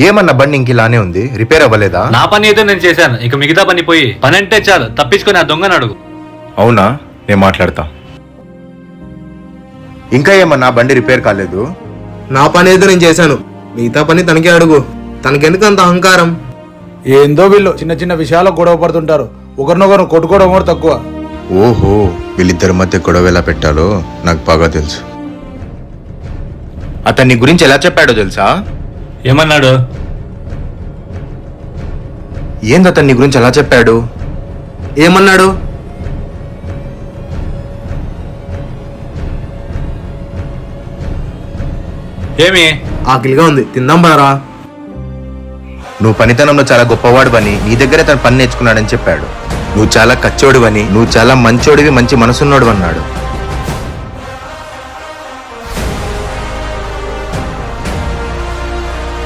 ఏమన్నా బండి ఇంక ఇలానే ఉంది, రిపేర్ అవ్వలేదా? నా పని అయితే నేను చేశాను, ఇక మిగతా పని పోయి పని అంటే చాలు, తప్పించుకొని ఆ దొంగను అడుగు. అవునా, నేను మాట్లాడతా. ఇంకా ఏమన్నా బండి రిపేర్ కాలేదు? నా పని అయితే నేను చేశాను, మిగతా పని తనకే అడుగు. తనకెందుకు అంత అహంకారం? ఏందో వీళ్ళు చిన్న చిన్న విషయాలకు గొడవ పడుతుంటారు, ఒకరినొకరు కొట్టుకోవడం కూడా తక్కువ. ఓహో, వీళ్ళిద్దరి మధ్య గొడవ ఎలా పెట్టాలో నాకు బాగా తెలుసు. అతన్ని గురించి ఎలా చెప్పాడో తెలుసా? ఏమన్నాడు? ఏంది అతన్ని గురించి ఎలా చెప్పాడు? ఏమన్నాడు? ఏమి? ఆకలిగా ఉంది, తిందాం బారా. నువ్వు పనితనంలో చాలా గొప్పవాడువని, నీ దగ్గరే తన పని నేర్చుకున్నాడని చెప్పాడు. నువ్వు చాలా కచ్చోడువని, నువ్వు చాలా మంచోడివి, మంచి మనసున్నోడు అన్నాడు.